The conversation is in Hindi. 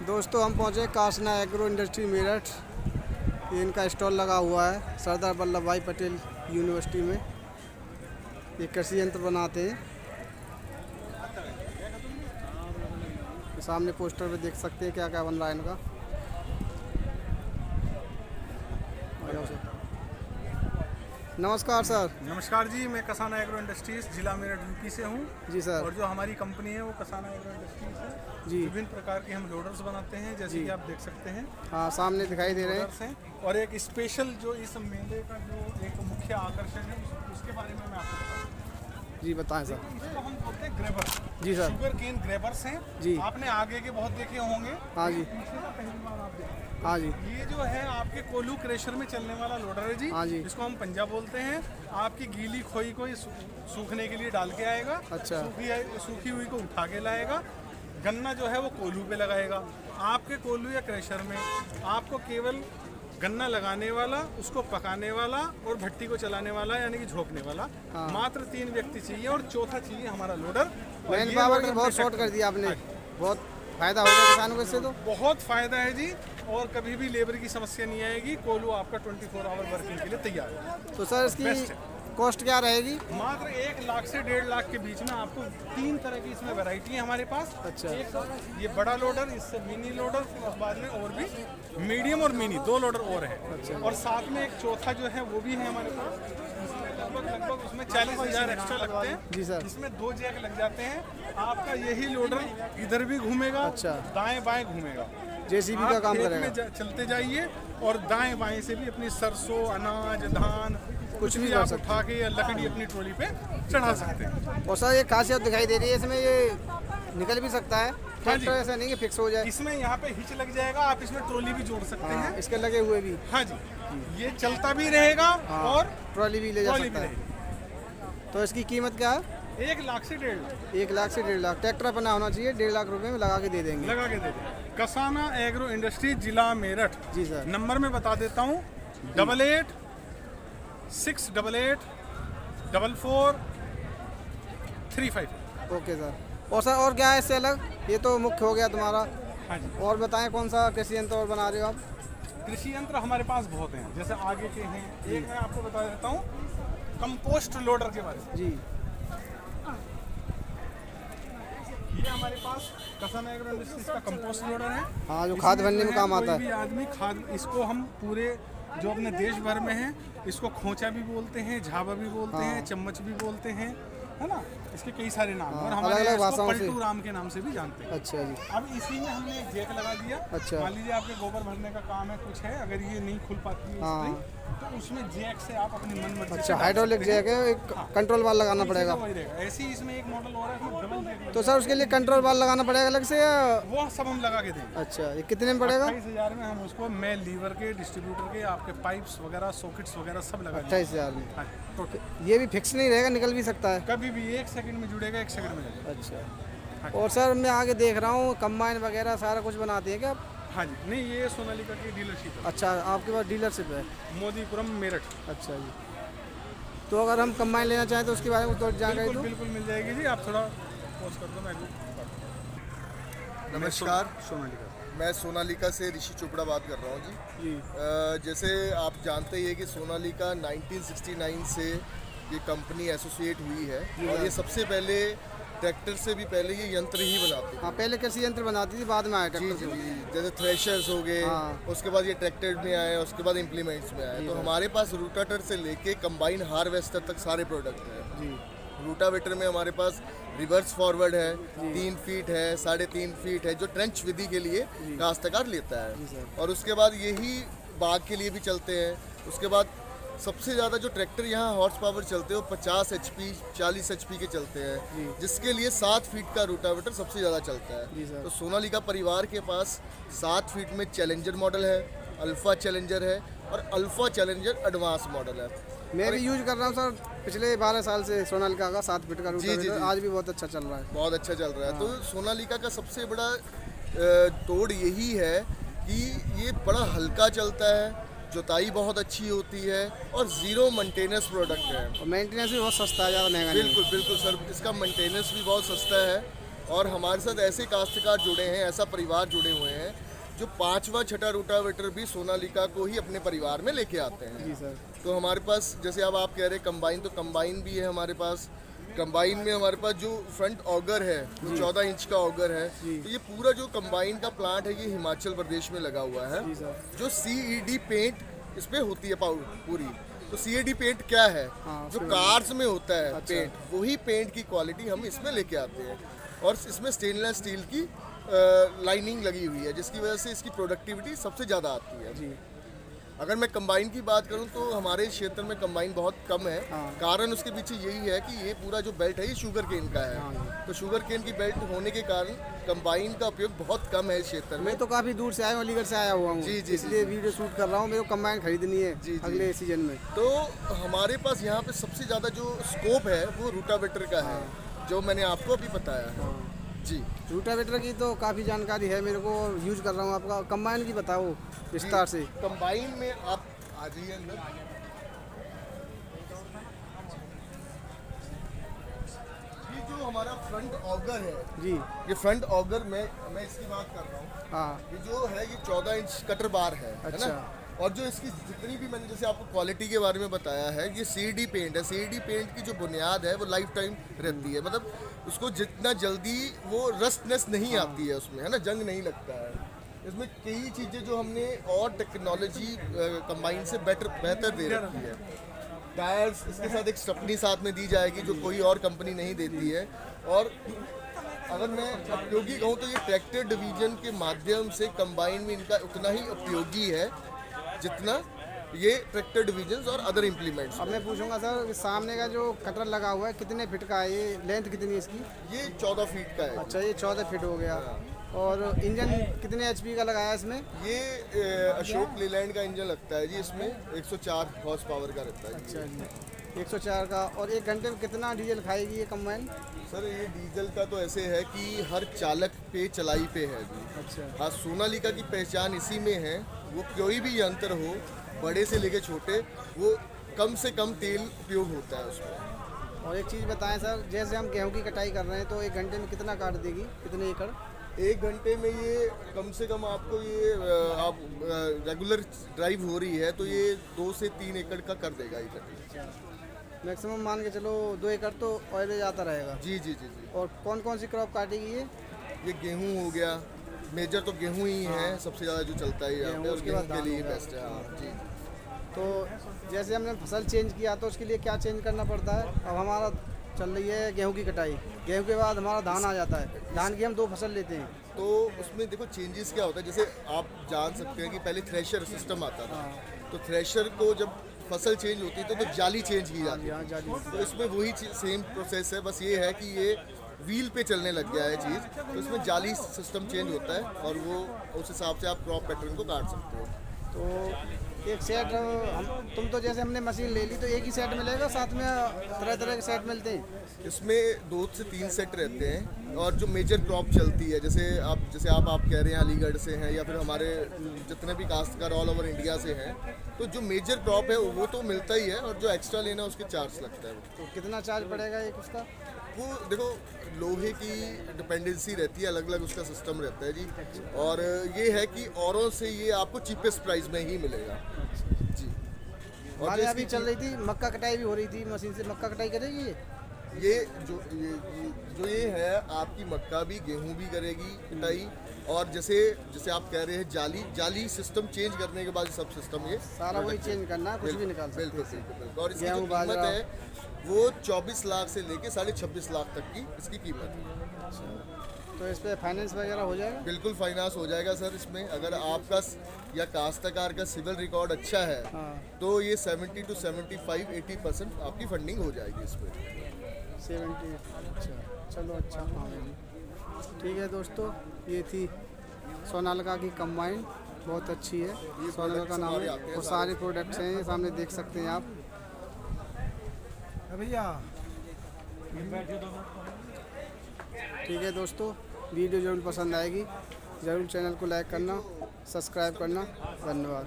दोस्तों हम पहुंचे कासना एग्रो इंडस्ट्री मेरठ। ये इनका स्टॉल लगा हुआ है सरदार वल्लभ भाई पटेल यूनिवर्सिटी में। ये कृषि यंत्र बनाते हैं। सामने पोस्टर पे देख सकते हैं क्या क्या बन रहा है इनका। नमस्कार सर। नमस्कार जी, मैं कसाना एग्रो इंडस्ट्रीज जिला मेरठ यूपी से हूँ। जी सर। और जो हमारी कंपनी है वो कसाना एग्रो इंडस्ट्रीज है जी। विभिन्न प्रकार के हम लोडर्स बनाते हैं, जैसे कि आप देख सकते हैं। हाँ, सामने दिखाई दे रहे लोडर्स हैं। और एक स्पेशल जो इस मेले का जो एक मुख्य आकर्षण है उसके बारे में मैं आपको बताऊँ। जी बताएं सर। इसको हम बोलते हैं ग्रेबर। जी सर। शुगर केन ग्रेबर्स हैं जी। आपने आगे के बहुत देखे होंगे। हाँ जी। पीछे का पहली बार आप देखें। हाँ जी। ये जो है आपके कोल्हू क्रेशर में चलने वाला लोडर है जी। हाँ जी। इसको हम पंजा बोलते हैं। आपकी गीली खोई को ये सूखने के लिए डाल के आएगा। अच्छा। सूखी हुई को उठा के लाएगा। गन्ना जो है वो कोल्हू पे लगाएगा। आपके कोल्हू या क्रेशर में आपको केवल गन्ना लगाने वाला, उसको पकाने वाला और भट्टी को चलाने वाला यानी कि झोंकने वाला मात्र 3 व्यक्ति चाहिए और चौथा चाहिए हमारा लोडर। मैन पावर की बहुत शॉर्ट कर दिया आपने। बहुत फायदा हो गया किसानों को इससे। तो बहुत फायदा है जी, और कभी भी लेबर की समस्या नहीं आएगी। कोल्हू आपका 24 आवर वर्किंग के लिए तैयार है। तो सर इसकी कॉस्ट क्या रहेगी? मात्र 1 लाख से 1.5 लाख के बीच में आपको 3 तरह की इसमें वैरायटी है हमारे पास। अच्छा। एक ये बड़ा लोडर, इससे मिनी लोडर, फिर उसके बाद में और भी मीडियम और मिनी 2 लोडर और है। अच्छा। और साथ में एक चौथा जो है वो भी है हमारे पास। इसमें लगभग उसमें 40,000 एक्स्ट्रा लगते हैं। जी सर। इसमें 2 जैक लग जाते हैं। आपका यही लोडर इधर भी घूमेगा। अच्छा। दाएं बाएं घूमेगा। जेसीबी का काम करेगा। चलते जाइए और दाएं बाएं से भी अपनी सरसों, अनाज, धान कुछ भी कर आप सकते उठा के या लकड़ी अपनी ट्रॉली पे चढ़ा सकते हैं। और सर ये खासियत दिखाई दे रही है इसमें, ये निकल भी सकता है। ट्रैक्टर ऐसा नहीं कि फिक्स हो जाए। इसमें यहाँ पे हिच लग जाएगा, आप इसमें ट्रॉली भी जोड़ सकते हैं। इसके लगे हुए भी। हाँ जी, ये चलता भी रहेगा और ट्रॉली भी ले जा ट्रॉली सकता भी है। रहेगी। तो इसकी कीमत क्या है? 1 लाख से 1.5 लाख। 1 लाख से 1.5 लाख। ट्रैक्टर अपना होना चाहिए। 1.5 लाख रुपए में लगा के दे देंगे। लगा के दे दें। कसाना एग्रो इंडस्ट्री जिला मेरठ। जी सर। नंबर में बता देता हूँ 88 688 44 35। Okay sir. और सर और क्या है इससे अलग? ये तो मुख्य हो गया तुम्हारा। हाँ जी। और बताएं कौन सा कृषि यंत्र और बना रहे हो आप? कृषि यंत्र हमारे पास बहुत हैं, जैसे आगे के हैं। एक मैं आपको बता देता हूँ कंपोस्ट लोडर के बारे में। जी। ये हमारे पास कसाना एग्रो इंडस्ट्रीज का कंपोस्ट लोडर है। हाँ, जो खाद भरने में काम आता है। कोई भी आदमी खाद, इसको हम पूरे जो अपने देश भर में है इसको खोंचा भी बोलते हैं, झाबा भी बोलते हैं, चम्मच भी बोलते हैं, है ना। इसके कई सारे नाम हैं और हमारे अलग-अलग यहाँ इसको भाषाओं से। पलटू राम के नाम से भी जानते हैं। अच्छा जी। अब इसी में हमने एक जैक लगा दिया। अच्छा। मान लीजिए आपके गोबर भरने का काम है, कुछ है, अगर ये नहीं खुल पाती है स्प्रिंग, तो उसमें जैक से आप अपनी मन मर्जी से अच्छा, डाल हाइड्रोलिक सकते हैं। जैक है। एक कंट्रोल बाल लगाना पड़ेगा। वही रहेगा। ऐसे ही इसमें एक मॉडल और है, इसमें डबल जैक तो सर उसके लिए कंट्रोल बाल लगाना पड़ेगा अलग से या? वो सब हम लगा के देंगे। अच्छा, ये कितने में पड़ेगा? 28,000 में हम उसको मेल लीवर के, डिस्ट्रीब्यूटर के, आपके पाइप्स वगैरह, सॉकेट्स वगैरह सब लगा देंगे। 28,000 में। हाँ, टोटल। ये भी फिक्स नहीं रहेगा, निकल भी सकता है। कभी भी 1 सेकंड में जुड़ेगा, 1 सेकंड में लगेगा। अच्छा। और सर मैं आगे देख रहा हूँ कंबाइन वगैरह सारा कुछ बनाते हैं क्या आप? हाँ जी, नहीं ये सोनालिका की डीलरशिप है। अच्छा, आपके पास डीलरशिप है। मोदीपुरम मेरठ। अच्छा जी। तो अगर हम कंबाइन लेना चाहें तो उसके बारे में थोड़ी जानकारी बिल्कुल दो। बिल्कुल मिल जाएगी जी। आप थोड़ा पॉज कर दो, मैं नमस्कार, सोनालिका। मैं सोनालिका से ऋषि चोपड़ा बात कर रहा हूँ जी। जैसे आप जानते ही है कि सोनालिका 1969 से ये कंपनी एसोसिएट हुई है और ये सबसे पहले ट्रैक्टर से भी पहले ये यंत्र ही बनाते थे। हाँ, पहले कृषि यंत्र बनाती थी, बाद में आया जी ट्रैक्टर जी से। जी, जैसे थ्रेशर्स हो गए, हाँ। उसके बाद ये ट्रैक्टर में आए, उसके बाद इम्प्लीमेंट्स में आए। तो हमारे पास रूटाटर से लेके कंबाइन हार्वेस्टर तक सारे प्रोडक्ट हैं जी। रूटावेटर में हमारे पास रिवर्स फॉरवर्ड है, 3 फीट है, 3.5 फीट है, जो ट्रेंच विधि के लिए काश्तकार लेता है। और उसके बाद यही बाग के लिए भी चलते हैं। उसके बाद सबसे ज़्यादा जो ट्रैक्टर यहाँ हॉर्स पावर चलते हैं वो 50 HP 40 HP के चलते हैं, जिसके लिए 7 फीट का रूटावेटर सबसे ज़्यादा चलता है। तो सोनालिका परिवार के पास 7 फीट में चैलेंजर मॉडल है, अल्फ़ा चैलेंजर है और अल्फ़ा चैलेंजर एडवांस मॉडल है। मैं भी यूज कर रहा हूँ सर पिछले 12 साल से सोनालिका का 7 फीट का रूटावेटर। आज भी बहुत अच्छा चल रहा है। बहुत अच्छा चल रहा है। तो सोनालिका का सबसे बड़ा तोड़ यही है कि ये बड़ा हल्का चलता है, जुताई बहुत अच्छी होती है और ज़ीरो मेंटेनेंस प्रोडक्ट है। और मेंटेनेंस भी बहुत सस्ता है, ज़्यादा महंगा नहीं है। बिल्कुल बिल्कुल सर, इसका मेंटेनेंस भी बहुत सस्ता है और हमारे साथ ऐसे काश्तकार जुड़े हैं, ऐसा परिवार जुड़े हुए हैं जो 5वां छठा रोटावेटर भी सोनालिका को ही अपने परिवार में लेके आते हैं। जी सर। तो हमारे पास जैसे अब आप कह रहे हैं कंबाइन, तो कंबाइन भी है हमारे पास। कंबाइन में हमारे पास जो फ्रंट ऑगर है वो 14 इंच का ऑगर है। तो ये पूरा जो कंबाइन का प्लांट है ये हिमाचल प्रदेश में लगा हुआ है। जी सर। जो CED पेंट इस पे होती है पूरी। तो CED पेंट क्या है? हाँ, जो कार्स में होता है अच्छा। पेंट, वही पेंट की क्वालिटी हम इसमें लेके आते हैं। और इसमें स्टेनलेस स्टील की लाइनिंग लगी हुई है, जिसकी वजह से इसकी प्रोडक्टिविटी सबसे ज़्यादा आती है। जी। अगर मैं कंबाइन की बात करूं तो हमारे क्षेत्र में कंबाइन बहुत कम है। हाँ। कारण उसके पीछे यही है कि ये पूरा जो बेल्ट है ये शुगर केन का है। हाँ। तो शुगर केन की बेल्ट होने के कारण कंबाइन का उपयोग बहुत कम है इस क्षेत्र में। मैं तो काफ़ी दूर से आया हूँ, अलीगढ़ से आया हुआ हूँ। जी, जी, इसलिए वीडियो शूट कर रहा हूँ। मेरे को कंबाइन खरीदनी है जी, जी। अगले सीजन में। तो हमारे पास यहाँ पे सबसे ज़्यादा जो स्कोप है वो रूटावेटर का है, जो मैंने आपको अभी बताया है। जी। रूटावेटर की तो काफ़ी जानकारी है मेरे को, यूज कर रहा हूँ। आपका कंबाइन की बताओ विस्तार से। कंबाइन में आप आ जाइए अंदर। ये जो हमारा फ्रंट ऑगर है, जी। ये फ्रंट ऑगर मैं इसकी बात कर रहा हूँ। हाँ। ये जो है ये 14 इंच कटर बार है अच्छा। ना? और जो इसकी जितनी भी मैंने जैसे आपको क्वालिटी के बारे में बताया है, ये CED पेंट है। CED पेंट की जो बुनियाद है वो लाइफ टाइम रहती है, मतलब उसको जितना जल्दी वो रस्टनेस नहीं आती है उसमें, है ना, जंग नहीं लगता है। इसमें कई चीज़ें जो हमने और टेक्नोलॉजी कंबाइन से बेहतर दे रखी है। टायर्स इसके साथ एक स्टपनी साथ में दी जाएगी जो कोई और कंपनी नहीं देती है। और अगर मैं उपयोगी कहूँ तो ये ट्रैक्टर डिवीजन के माध्यम से कंबाइन में इनका उतना ही उपयोगी है जितना ये ट्रैक्टर डिवीजन और अदर इम्प्लीमेंट्स। अब मैं पूछूंगा सर, सामने का जो कटर लगा हुआ है कितने फीट का है? ये लेंथ कितनी है इसकी? ये 14 फीट का है। अच्छा, ये 14 फीट हो गया। और इंजन कितने HP का लगाया है इसमें? ये अशोक लेलैंड का इंजन लगता है जी। इसमें 104 हॉर्स पावर का रहता है। अच्छा जी, 104 का। और 1 घंटे में कितना डीजल खाएगी ये कंबाइन? सर ये डीजल का तो ऐसे है कि हर चालक पे चलाई पे है जी। अच्छा। हाँ, सोनालिका की पहचान इसी में है, वो कोई भी यंत्र हो, बड़े से लेके छोटे, वो कम से कम तेल उपयोग होता है उसमें। और एक चीज़ बताएं सर, जैसे हम गेहूं की कटाई कर रहे हैं तो 1 घंटे में कितना काट देगी, कितने एकड़? 1 घंटे में ये कम से कम आपको ये आप रेगुलर ड्राइव हो रही है तो ये 2 से 3 एकड़ का कर देगा इधर। मैक्सिमम मान के चलो 2 एकड़ तो ऑयल जाता रहेगा। जी जी जी जी। और कौन कौन सी क्रॉप काटेगी ये? ये गेहूं हो गया, मेजर तो गेहूं ही है सबसे ज़्यादा जो चलता है यहाँ पे, और उसके बाद गेहूं के धान लिए होगा। बेस्ट है। हाँ जी। तो जैसे हमने फसल चेंज किया तो उसके लिए क्या चेंज करना पड़ता है? अब हमारा चल रही है गेहूं की कटाई, गेहूं के बाद हमारा धान आ जाता है। धान की हम 2 फसल लेते हैं। तो उसमें देखो चेंजेस क्या होता है, जैसे आप जान सकते हैं कि पहले थ्रेशर सिस्टम आता था। तो थ्रेशर को जब फसल चेंज होती है तो जाली चेंज की जाती है। यहाँ जाली। तो इसमें वही सेम प्रोसेस है, बस ये है कि ये व्हील पे चलने लग गया है चीज़। तो इसमें जाली सिस्टम चेंज होता है और वो उस हिसाब से आप क्रॉप पैटर्न को काट सकते हो। तो एक सेट तुम तो जैसे हमने मशीन ले ली तो एक ही सेट मिलेगा, साथ में तरह तरह के सेट मिलते हैं? इसमें 2 से 3 सेट रहते हैं। और जो मेजर क्रॉप चलती है, जैसे आप कह रहे हैं अलीगढ़ से हैं या फिर हमारे जितने भी काश्तकार ऑल ओवर इंडिया से हैं, तो जो मेजर क्रॉप है वो तो मिलता ही है, और जो एक्स्ट्रा लेना उसके चार्ज लगता है। तो कितना चार्ज पड़ेगा एक उसका? वो देखो लोहे की डिपेंडेंसी रहती है, अलग अलग उसका सिस्टम रहता है जी। और ये है कि औरों से ये आपको चीपेस्ट प्राइस में ही मिलेगा जी। और हमारे यहाँ भी चल रही थी मक्का कटाई भी हो रही थी मशीन से। मक्का कटाई करेगी ये जो ये है आपकी मक्का भी गेहूं भी करेगी कटाई। और जैसे आप कह रहे हैं जाली सिस्टम चेंज करने के बाद सब सिस्टम ये सारा वही चेंज करना है, कुछ भी निकाल सकते बिल्कुल हैं। बिल्कुल। और इसकी जो गेहूं, कीमत बाजरा। है वो 24 लाख से लेके 26.5 लाख तक की इसकी कीमत है। तो इस पर फाइनेंस वगैरह हो जाएगा? बिल्कुल फाइनेंस हो जाएगा सर। इसमें अगर आपका या काश्तकार का सिविल रिकॉर्ड अच्छा है तो ये 70 to 75-80% आपकी फंडिंग हो जाएगी इस पर। 70। अच्छा, चलो अच्छा। हाँ जी, ठीक है दोस्तों, ये थी सोनालिका की कंबाइन, बहुत अच्छी है। सोनालिका का नाम है और सारे प्रोडक्ट्स हैं, सामने देख सकते हैं आप। भैया ठीक है दोस्तों, वीडियो ज़रूर पसंद आएगी, ज़रूर चैनल को लाइक करना, सब्सक्राइब करना। धन्यवाद।